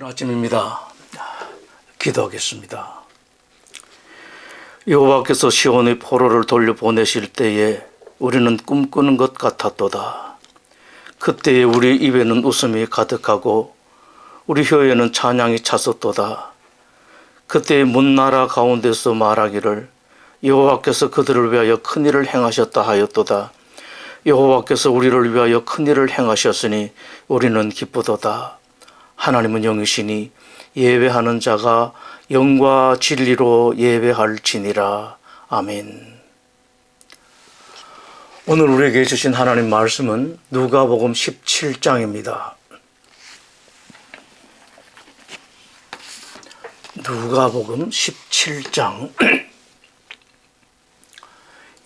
오늘 아침입니다. 기도하겠습니다. 여호와께서 시온의 포로를 돌려보내실 때에 우리는 꿈꾸는 것 같았도다. 그때에 우리 입에는 웃음이 가득하고 우리 혀에는 찬양이 찼었도다. 그때에 문나라 가운데서 말하기를 여호와께서 그들을 위하여 큰일을 행하셨다 하였도다. 여호와께서 우리를 위하여 큰일을 행하셨으니 우리는 기쁘도다. 하나님은 영이시니 예배하는 자가 영과 진리로 예배할지니라. 아멘. 오늘 우리에게 주신 하나님 말씀은 누가복음 17장입니다. 누가복음 17장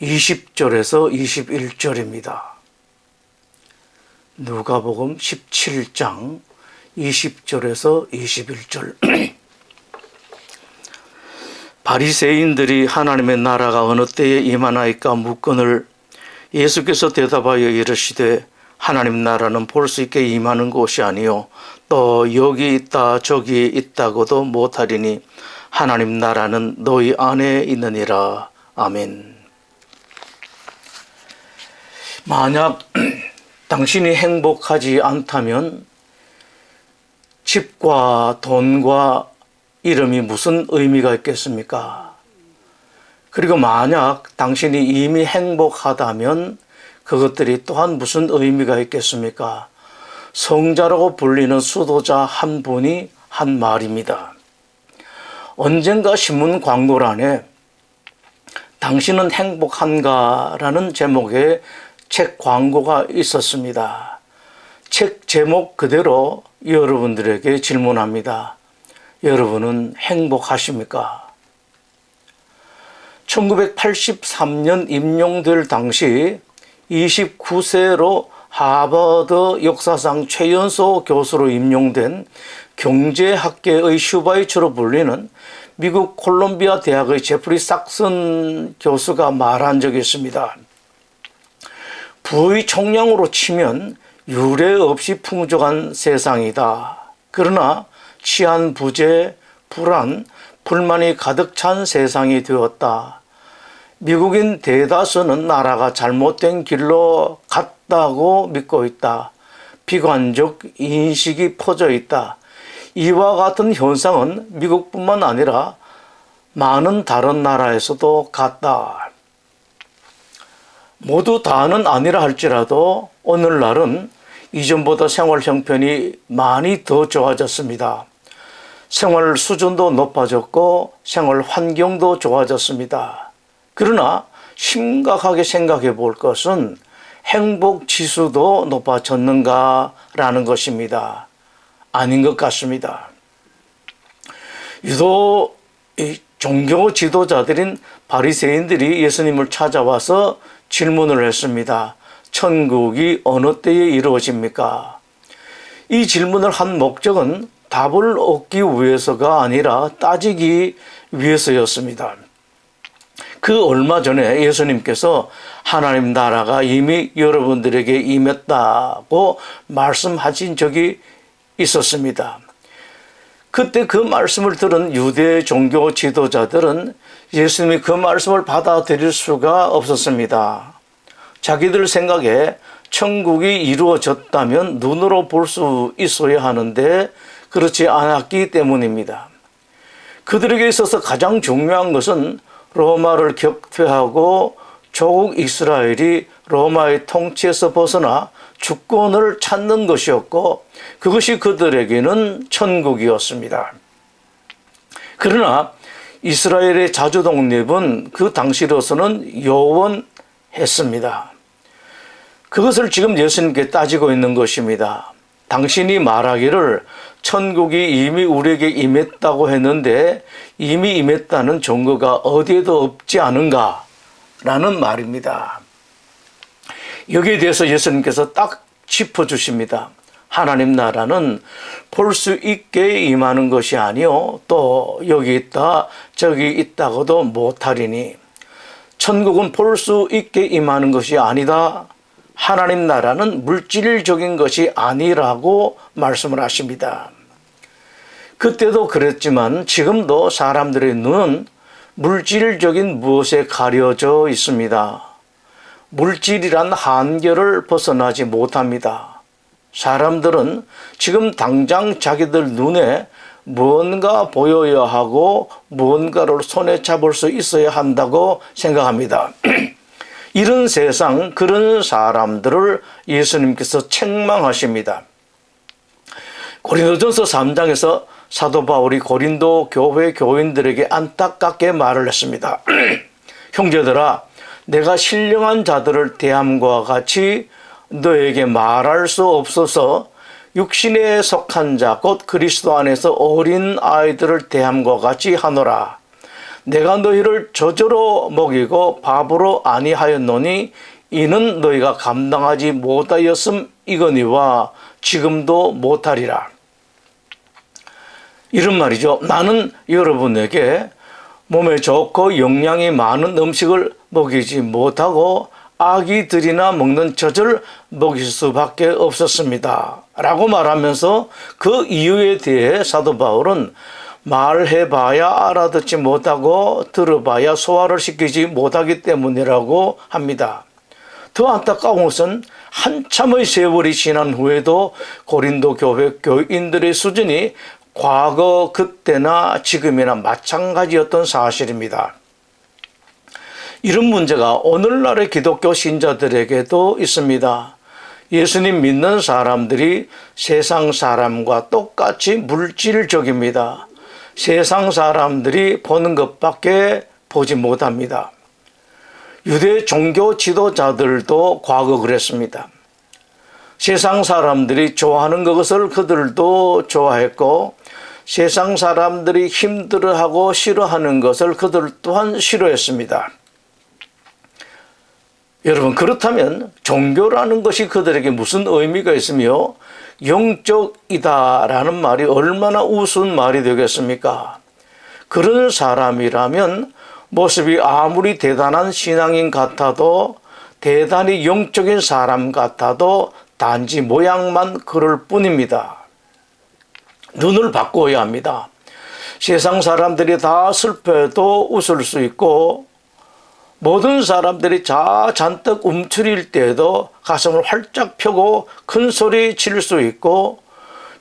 20절에서 21절입니다. 누가복음 17장 20절에서 21절. 바리새인들이 하나님의 나라가 어느 때에 임하나이까 묻거늘 예수께서 대답하여 이르시되 하나님 나라는 볼 수 있게 임하는 곳이 아니요 또 여기 있다 저기 있다고도 못하리니 하나님 나라는 너희 안에 있느니라. 아멘. 만약 당신이 행복하지 않다면 집과 돈과 이름이 무슨 의미가 있겠습니까? 그리고 만약 당신이 이미 행복하다면 그것들이 또한 무슨 의미가 있겠습니까? 성자라고 불리는 수도자 한 분이 한 말입니다. 언젠가 신문 광고란에 당신은 행복한가라는 제목의 책 광고가 있었습니다. 책 제목 그대로 여러분들에게 질문합니다. 여러분은 행복하십니까? 1983년 임용될 당시 29세로 하버드 역사상 최연소 교수로 임용된 경제학계의 슈바이처로 불리는 미국 콜롬비아 대학의 제프리 삭슨 교수가 말한 적이 있습니다. 부의 총량으로 치면 유례 없이 풍족한 세상이다. 그러나 치안 부재, 불안, 불만이 가득 찬 세상이 되었다. 미국인 대다수는 나라가 잘못된 길로 갔다고 믿고 있다. 비관적 인식이 퍼져 있다. 이와 같은 현상은 미국뿐만 아니라 많은 다른 나라에서도 같다. 모두 다는 아니라 할지라도 오늘날은 이전보다 생활 형편이 많이 더 좋아졌습니다. 생활 수준도 높아졌고 생활 환경도 좋아졌습니다. 그러나 심각하게 생각해 볼 것은 행복 지수도 높아졌는가라는 것입니다. 아닌 것 같습니다. 유독 종교 지도자들인 바리새인들이 예수님을 찾아와서 질문을 했습니다. 천국이 어느 때에 이루어집니까? 이 질문을 한 목적은 답을 얻기 위해서가 아니라 따지기 위해서였습니다. 그 얼마 전에 예수님께서 하나님 나라가 이미 여러분들에게 임했다고 말씀하신 적이 있었습니다. 그때 그 말씀을 들은 유대 종교 지도자들은 예수님이 그 말씀을 받아들일 수가 없었습니다. 자기들 생각에 천국이 이루어졌다면 눈으로 볼 수 있어야 하는데 그렇지 않았기 때문입니다. 그들에게 있어서 가장 중요한 것은 로마를 격퇴하고 조국 이스라엘이 로마의 통치에서 벗어나 주권을 찾는 것이었고 그것이 그들에게는 천국이었습니다. 그러나 이스라엘의 자주 독립은 그 당시로서는 요원했습니다. 그것을 지금 예수님께 따지고 있는 것입니다. 당신이 말하기를 천국이 이미 우리에게 임했다고 했는데 이미 임했다는 증거가 어디에도 없지 않은가라는 말입니다. 여기에 대해서 예수님께서 딱 짚어주십니다. 하나님 나라는 볼 수 있게 임하는 것이 아니요 또 여기 있다 저기 있다고도 못하리니 천국은 볼 수 있게 임하는 것이 아니다. 하나님 나라는 물질적인 것이 아니라고 말씀을 하십니다. 그때도 그랬지만 지금도 사람들의 눈은 물질적인 무엇에 가려져 있습니다. 물질이란 한계를 벗어나지 못합니다. 사람들은 지금 당장 자기들 눈에 무언가 보여야 하고 무언가를 손에 잡을 수 있어야 한다고 생각합니다. 이런 세상, 그런 사람들을 예수님께서 책망하십니다. 고린도전서 3장에서 사도 바울이 고린도 교회 교인들에게 안타깝게 말을 했습니다. 형제들아, 내가 신령한 자들을 대함과 같이 너에게 말할 수 없어서 육신에 속한 자 곧 그리스도 안에서 어린 아이들을 대함과 같이 하노라. 내가 너희를 저저로 먹이고 밥으로 아니하였노니 이는 너희가 감당하지 못하였음이거니와 지금도 못하리라. 이런 말이죠. 나는 여러분에게 몸에 좋고 영양이 많은 음식을 먹이지 못하고 아기들이나 먹는 젖을 먹일 수밖에 없었습니다. 라고 말하면서 그 이유에 대해 사도 바울은 말해봐야 알아듣지 못하고 들어봐야 소화를 시키지 못하기 때문이라고 합니다. 더 안타까운 것은 한참의 세월이 지난 후에도 고린도 교회 교인들의 수준이 과거 그때나 지금이나 마찬가지였던 사실입니다. 이런 문제가 오늘날의 기독교 신자들에게도 있습니다. 예수님 믿는 사람들이 세상 사람과 똑같이 물질적입니다. 세상 사람들이 보는 것밖에 보지 못합니다. 유대 종교 지도자들도 과거 그랬습니다. 세상 사람들이 좋아하는 것을 그들도 좋아했고 세상 사람들이 힘들어하고 싫어하는 것을 그들 또한 싫어했습니다. 여러분, 그렇다면 종교라는 것이 그들에게 무슨 의미가 있으며 영적이다라는 말이 얼마나 우스운 말이 되겠습니까? 그런 사람이라면 모습이 아무리 대단한 신앙인 같아도 대단히 영적인 사람 같아도 단지 모양만 그럴 뿐입니다. 눈을 바꿔야 합니다. 세상 사람들이 다 슬퍼해도 웃을 수 있고 모든 사람들이 잔뜩 움츠릴 때에도 가슴을 활짝 펴고 큰 소리 칠 수 있고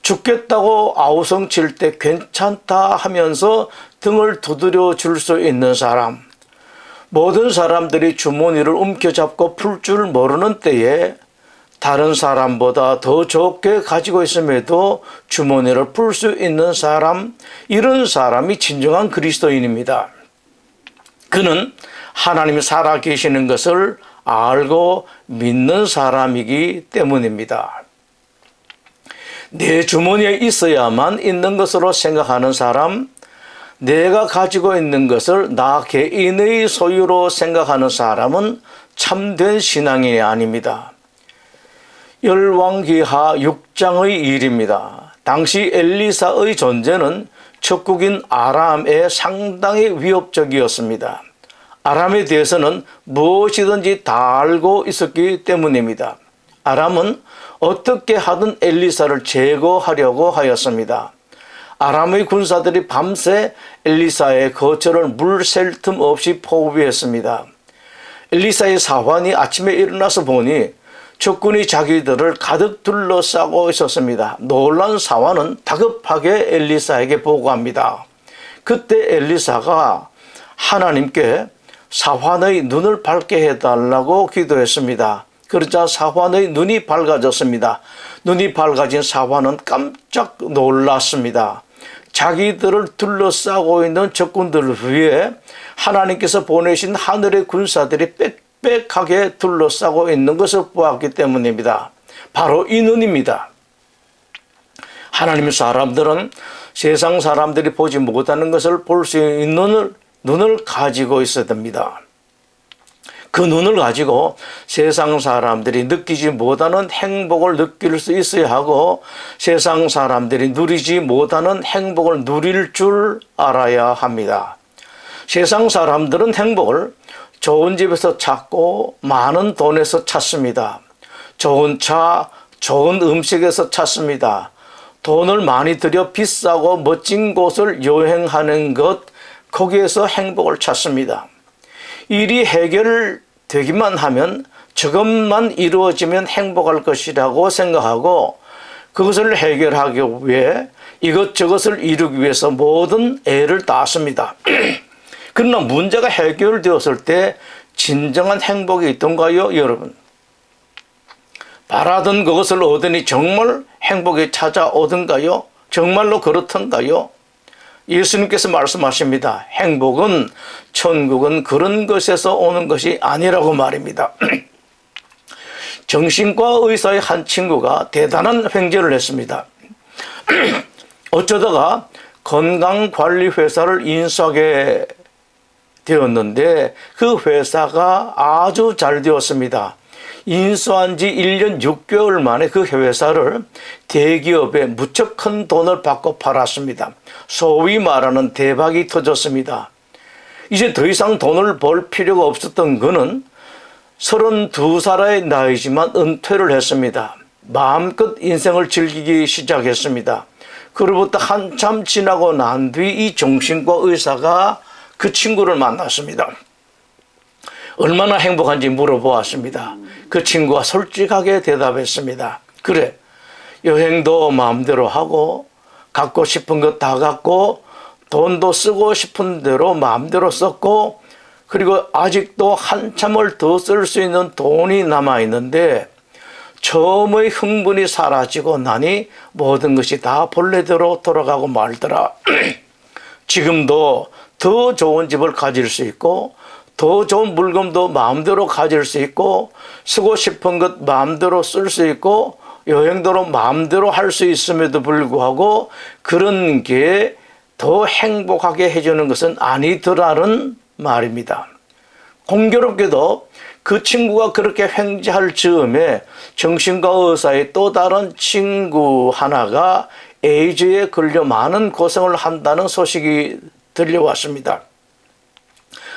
죽겠다고 아우성 칠 때 괜찮다 하면서 등을 두드려 줄 수 있는 사람, 모든 사람들이 주머니를 움켜잡고 풀 줄 모르는 때에 다른 사람보다 더 적게 가지고 있음에도 주머니를 풀 수 있는 사람, 이런 사람이 진정한 그리스도인입니다. 그는 하나님이 살아계시는 것을 알고 믿는 사람이기 때문입니다. 내 주머니에 있어야만 있는 것으로 생각하는 사람, 내가 가지고 있는 것을 나 개인의 소유로 생각하는 사람은 참된 신앙이 아닙니다. 열왕기하 6장의 일입니다. 당시 엘리사의 존재는 적국인 아람에 상당히 위협적이었습니다. 아람에 대해서는 무엇이든지 다 알고 있었기 때문입니다. 아람은 어떻게 하든 엘리사를 제거하려고 하였습니다. 아람의 군사들이 밤새 엘리사의 거처를 물 셀 틈 없이 포위했습니다. 엘리사의 사환이 아침에 일어나서 보니 적군이 자기들을 가득 둘러싸고 있었습니다. 놀란 사환은 다급하게 엘리사에게 보고합니다. 그때 엘리사가 하나님께 사환의 눈을 밝게 해달라고 기도했습니다. 그러자 사환의 눈이 밝아졌습니다. 눈이 밝아진 사환은 깜짝 놀랐습니다. 자기들을 둘러싸고 있는 적군들 위에 하나님께서 보내신 하늘의 군사들이 빽빽하게 둘러싸고 있는 것을 보았기 때문입니다. 바로 이 눈입니다. 하나님의 사람들은 세상 사람들이 보지 못하는 것을 볼 수 있는 눈을 가지고 있어야 됩니다. 그 눈을 가지고 세상 사람들이 느끼지 못하는 행복을 느낄 수 있어야 하고 세상 사람들이 누리지 못하는 행복을 누릴 줄 알아야 합니다. 세상 사람들은 행복을 좋은 집에서 찾고 많은 돈에서 찾습니다. 좋은 차, 좋은 음식에서 찾습니다. 돈을 많이 들여 비싸고 멋진 곳을 여행하는 것, 거기에서 행복을 찾습니다. 일이 해결되기만 하면 저것만 이루어지면 행복할 것이라고 생각하고 그것을 해결하기 위해 이것저것을 이루기 위해서 모든 애를 다 씁니다. 그러나 문제가 해결되었을 때 진정한 행복이 있던가요, 여러분? 바라던 그것을 얻으니 정말 행복이 찾아오던가요? 정말로 그렇던가요? 예수님께서 말씀하십니다. 행복은, 천국은 그런 것에서 오는 것이 아니라고 말입니다. 정신과 의사의 한 친구가 대단한 횡재를 했습니다. 어쩌다가 건강관리회사를 인수하게 되었는데 그 회사가 아주 잘 되었습니다. 인수한 지 1년 6개월 만에 그 회사를 대기업에 무척 큰 돈을 받고 팔았습니다. 소위 말하는 대박이 터졌습니다. 이제 더 이상 돈을 벌 필요가 없었던 그는 32살의 나이지만 은퇴를 했습니다. 마음껏 인생을 즐기기 시작했습니다. 그로부터 한참 지나고 난 뒤 이 정신과 의사가 그 친구를 만났습니다. 얼마나 행복한지 물어보았습니다. 그 친구가 솔직하게 대답했습니다. 그래, 여행도 마음대로 하고 갖고 싶은 것 다 갖고 돈도 쓰고 싶은 대로 마음대로 썼고 그리고 아직도 한참을 더 쓸 수 있는 돈이 남아있는데 처음의 흥분이 사라지고 나니 모든 것이 다 본래대로 돌아가고 말더라. 지금도 더 좋은 집을 가질 수 있고 더 좋은 물건도 마음대로 가질 수 있고 쓰고 싶은 것 마음대로 쓸 수 있고 여행도 마음대로 할 수 있음에도 불구하고 그런 게 더 행복하게 해주는 것은 아니더라는 말입니다. 공교롭게도 그 친구가 그렇게 횡재할 즈음에 정신과 의사의 또 다른 친구 하나가 에이즈에 걸려 많은 고생을 한다는 소식이 들려왔습니다.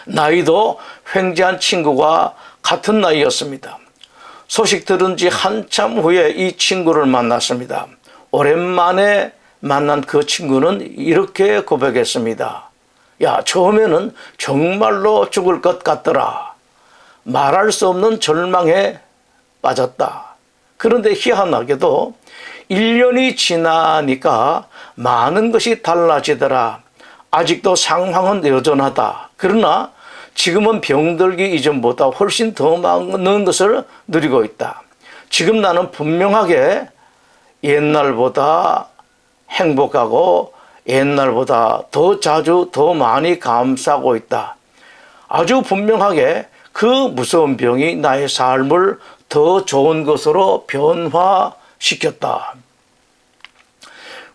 나이도 횡재한 친구가 같은 나이였습니다. 소식 들은 지 한참 후에 이 친구를 만났습니다. 오랜만에 만난 그 친구는 이렇게 고백했습니다. 야, 처음에는 정말로 죽을 것 같더라. 말할 수 없는 절망에 빠졌다. 그런데 희한하게도 1년이 지나니까 많은 것이 달라지더라. 아직도 상황은 여전하다. 그러나 지금은 병들기 이전보다 훨씬 더 많은 것을 누리고 있다. 지금 나는 분명하게 옛날보다 행복하고 옛날보다 더 자주 더 많이 감사하고 있다. 아주 분명하게 그 무서운 병이 나의 삶을 더 좋은 것으로 변화시켰다.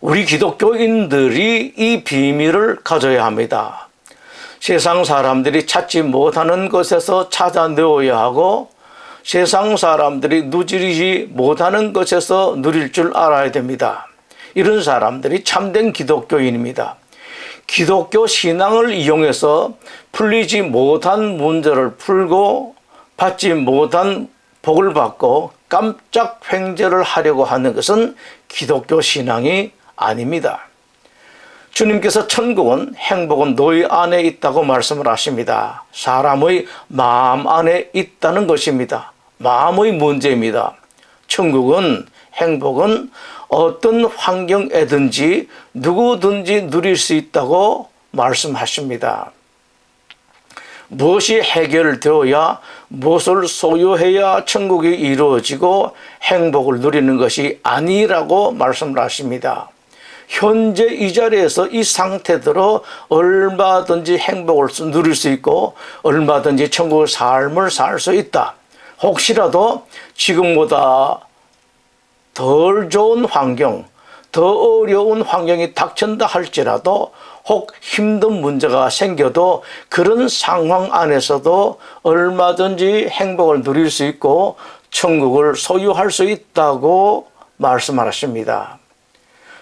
우리 기독교인들이 이 비밀을 가져야 합니다. 세상 사람들이 찾지 못하는 것에서 찾아내어야 하고 세상 사람들이 누리지 못하는 것에서 누릴 줄 알아야 됩니다. 이런 사람들이 참된 기독교인입니다. 기독교 신앙을 이용해서 풀리지 못한 문제를 풀고 받지 못한 복을 받고 깜짝 횡재를 하려고 하는 것은 기독교 신앙이 아닙니다. 주님께서 천국은 행복은 너희 안에 있다고 말씀을 하십니다. 사람의 마음 안에 있다는 것입니다. 마음의 문제입니다. 천국은 행복은 어떤 환경에든지 누구든지 누릴 수 있다고 말씀하십니다. 무엇이 해결되어야 무엇을 소유해야 천국이 이루어지고 행복을 누리는 것이 아니라고 말씀을 하십니다. 현재 이 자리에서 이 상태대로 얼마든지 행복을 누릴 수 있고 얼마든지 천국의 삶을 살 수 있다. 혹시라도 지금보다 덜 좋은 환경, 더 어려운 환경이 닥친다 할지라도 혹 힘든 문제가 생겨도 그런 상황 안에서도 얼마든지 행복을 누릴 수 있고 천국을 소유할 수 있다고 말씀하십니다.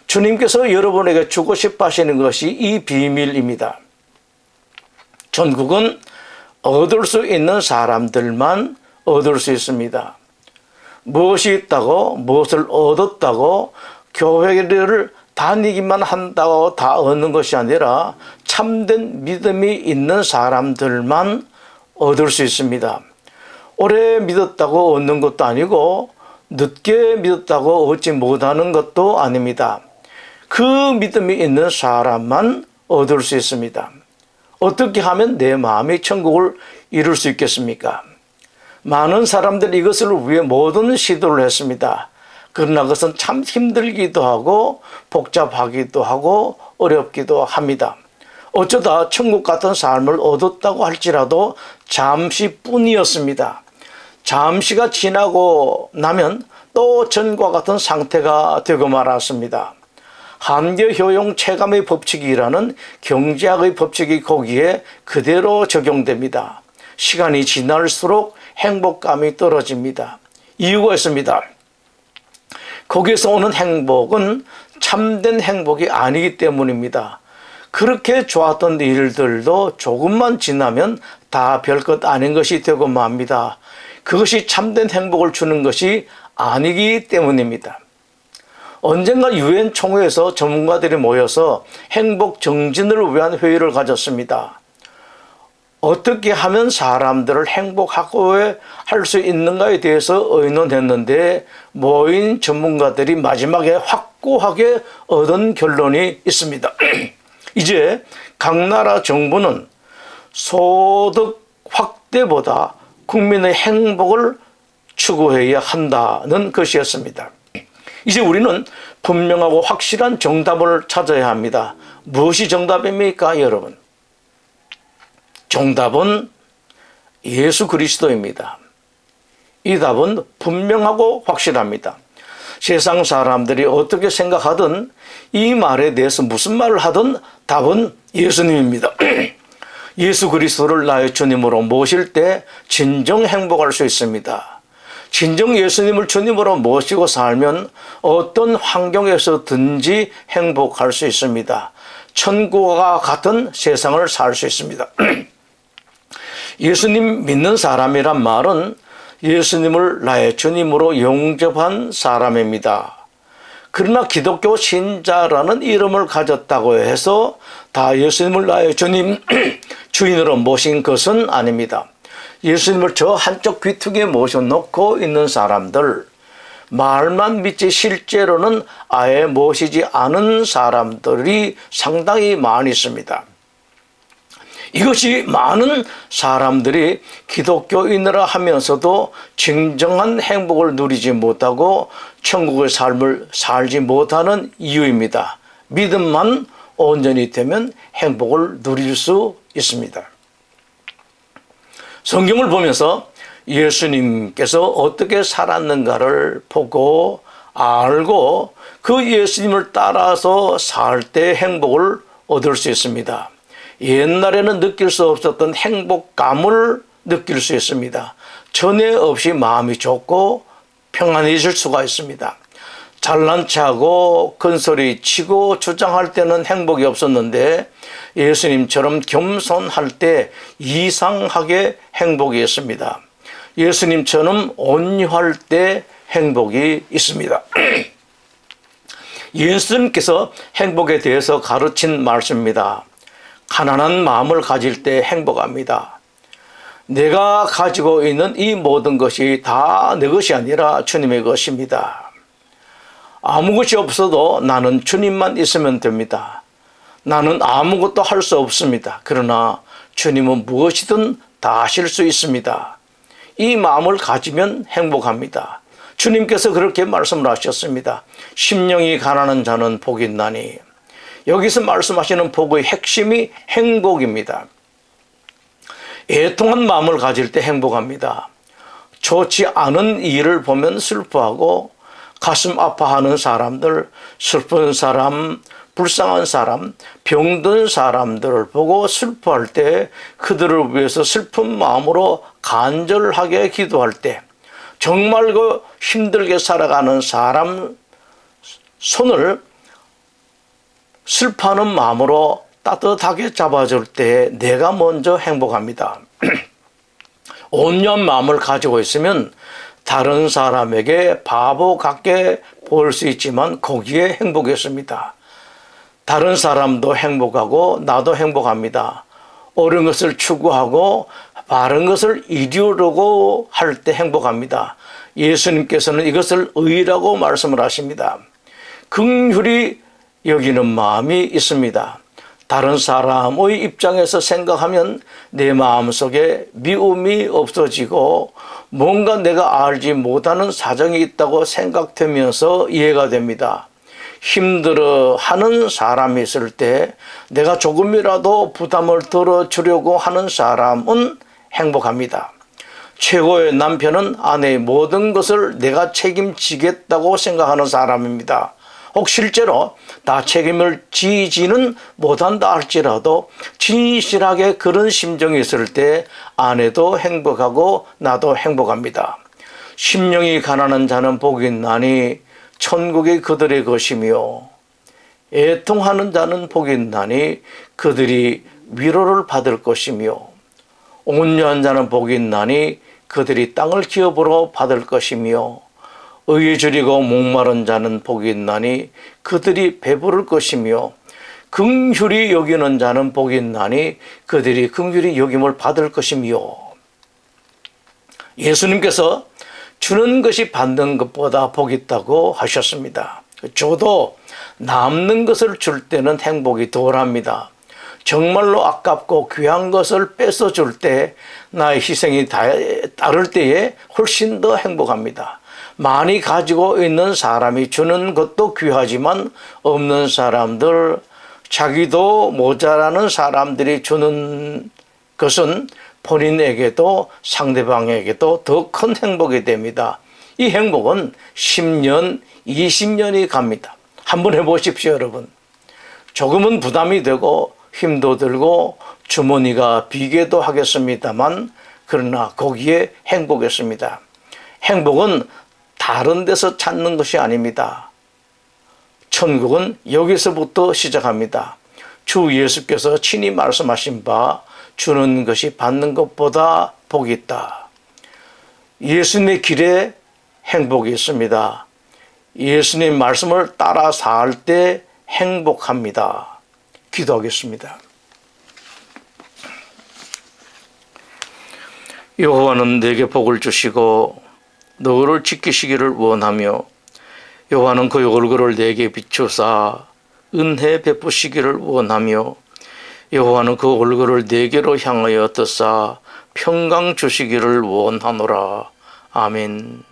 주님께서 여러분에게 주고 싶어 하시는 것이 이 비밀입니다. 천국은 얻을 수 있는 사람들만 얻을 수 있습니다. 무엇이 있다고 무엇을 얻었다고 교회를 다니기만 한다고 다 얻는 것이 아니라 참된 믿음이 있는 사람들만 얻을 수 있습니다. 오래 믿었다고 얻는 것도 아니고 늦게 믿었다고 얻지 못하는 것도 아닙니다. 그 믿음이 있는 사람만 얻을 수 있습니다. 어떻게 하면 내 마음이 천국을 이룰 수 있겠습니까? 많은 사람들이 이것을 위해 모든 시도를 했습니다. 그러나 그것은 참 힘들기도 하고 복잡하기도 하고 어렵기도 합니다. 어쩌다 천국 같은 삶을 얻었다고 할지라도 잠시뿐이었습니다. 잠시가 지나고 나면 또 전과 같은 상태가 되고 말았습니다. 한계효용 체감의 법칙이라는 경제학의 법칙이 거기에 그대로 적용됩니다. 시간이 지날수록 행복감이 떨어집니다. 이유가 있습니다. 거기에서 오는 행복은 참된 행복이 아니기 때문입니다. 그렇게 좋았던 일들도 조금만 지나면 다 별것 아닌 것이 되고 맙니다. 그것이 참된 행복을 주는 것이 아니기 때문입니다. 언젠가 유엔 총회에서 전문가들이 모여서 행복 정진을 위한 회의를 가졌습니다. 어떻게 하면 사람들을 행복하게 할 수 있는가에 대해서 의논했는데 모인 전문가들이 마지막에 확고하게 얻은 결론이 있습니다. 이제 각 나라 정부는 소득 확대보다 국민의 행복을 추구해야 한다는 것이었습니다. 이제 우리는 분명하고 확실한 정답을 찾아야 합니다. 무엇이 정답입니까, 여러분? 정답은 예수 그리스도입니다. 이 답은 분명하고 확실합니다. 세상 사람들이 어떻게 생각하든 이 말에 대해서 무슨 말을 하든 답은 예수님입니다. 예수 그리스도를 나의 주님으로 모실 때 진정 행복할 수 있습니다. 진정 예수님을 주님으로 모시고 살면 어떤 환경에서든지 행복할 수 있습니다. 천국과 같은 세상을 살 수 있습니다. 예수님 믿는 사람이란 말은 예수님을 나의 주님으로 영접한 사람입니다. 그러나 기독교 신자라는 이름을 가졌다고 해서 다 예수님을 나의 주님, 주인으로 모신 것은 아닙니다. 예수님을 저 한쪽 귀퉁이에 모셔놓고 있는 사람들, 말만 믿지 실제로는 아예 모시지 않은 사람들이 상당히 많이 있습니다. 이것이 많은 사람들이 기독교인이라 하면서도 진정한 행복을 누리지 못하고 천국의 삶을 살지 못하는 이유입니다. 믿음만 온전히 되면 행복을 누릴 수 있습니다. 성경을 보면서 예수님께서 어떻게 살았는가를 보고 알고 그 예수님을 따라서 살 때 행복을 얻을 수 있습니다. 옛날에는 느낄 수 없었던 행복감을 느낄 수 있습니다. 전에 없이 마음이 좋고 평안해질 수가 있습니다. 잘난 체하고 큰소리 치고 주장할 때는 행복이 없었는데 예수님처럼 겸손할 때 이상하게 행복이 있습니다. 예수님처럼 온유할 때 행복이 있습니다. 예수님께서 행복에 대해서 가르친 말씀입니다. 가난한 마음을 가질 때 행복합니다. 내가 가지고 있는 이 모든 것이 다 내 것이 아니라 주님의 것입니다. 아무것이 없어도 나는 주님만 있으면 됩니다. 나는 아무것도 할 수 없습니다. 그러나 주님은 무엇이든 다 하실 수 있습니다. 이 마음을 가지면 행복합니다. 주님께서 그렇게 말씀을 하셨습니다. 심령이 가난한 자는 복이 있나니. 여기서 말씀하시는 복의 핵심이 행복입니다. 애통한 마음을 가질 때 행복합니다. 좋지 않은 일을 보면 슬퍼하고 가슴 아파하는 사람들, 슬픈 사람, 불쌍한 사람, 병든 사람들을 보고 슬퍼할 때 그들을 위해서 슬픈 마음으로 간절하게 기도할 때 정말 그 힘들게 살아가는 사람 손을 슬퍼하는 마음으로 따뜻하게 잡아줄 때 내가 먼저 행복합니다. 온유한 마음을 가지고 있으면 다른 사람에게 바보 같게 볼 수 있지만 거기에 행복했습니다. 다른 사람도 행복하고 나도 행복합니다. 옳은 것을 추구하고 바른 것을 이루려고 할 때 행복합니다. 예수님께서는 이것을 의라고 말씀을 하십니다. 긍휼히 여기는 마음이 있습니다. 다른 사람의 입장에서 생각하면 내 마음속에 미움이 없어지고 뭔가 내가 알지 못하는 사정이 있다고 생각되면서 이해가 됩니다. 힘들어하는 사람이 있을 때 내가 조금이라도 부담을 덜어주려고 하는 사람은 행복합니다. 최고의 남편은 아내의 모든 것을 내가 책임지겠다고 생각하는 사람입니다. 혹 실제로 다 책임을 지지는 못한다 할지라도 진실하게 그런 심정이 있을 때 아내도 행복하고 나도 행복합니다. 심령이 가난한 자는 복이 있나니 천국이 그들의 것이며 애통하는 자는 복이 있나니 그들이 위로를 받을 것이며 온유한 자는 복이 있나니 그들이 땅을 기업으로 받을 것이며 의에 줄이고 목마른 자는 복이 있나니 그들이 배부를 것이며 긍휼히 여기는 자는 복이 있나니 그들이 긍휼히 여김을 받을 것이며 예수님께서 주는 것이 받는 것보다 복이 있다고 하셨습니다. 저도 남는 것을 줄 때는 행복이 덜합니다. 정말로 아깝고 귀한 것을 뺏어 줄 때 나의 희생이 따를 때에 훨씬 더 행복합니다. 많이 가지고 있는 사람이 주는 것도 귀하지만 없는 사람들, 자기도 모자라는 사람들이 주는 것은 본인에게도 상대방에게도 더 큰 행복이 됩니다. 이 행복은 10년, 20년이 갑니다. 한번 해보십시오, 여러분. 조금은 부담이 되고 힘도 들고 주머니가 비게도 하겠습니다만 그러나 거기에 행복했습니다. 행복은 다른 데서 찾는 것이 아닙니다. 천국은 여기서부터 시작합니다. 주 예수께서 친히 말씀하신 바 주는 것이 받는 것보다 복이 있다. 예수님의 길에 행복이 있습니다. 예수님 말씀을 따라 살 때 행복합니다. 기도하겠습니다. 여호와는 내게 복을 주시고 너를 지키시기를 원하며 여호와는 그 얼굴을 내게 비추사 은혜 베푸시기를 원하며 여호와는 그 얼굴을 내게로 향하여 뜨사 평강 주시기를 원하노라. 아멘.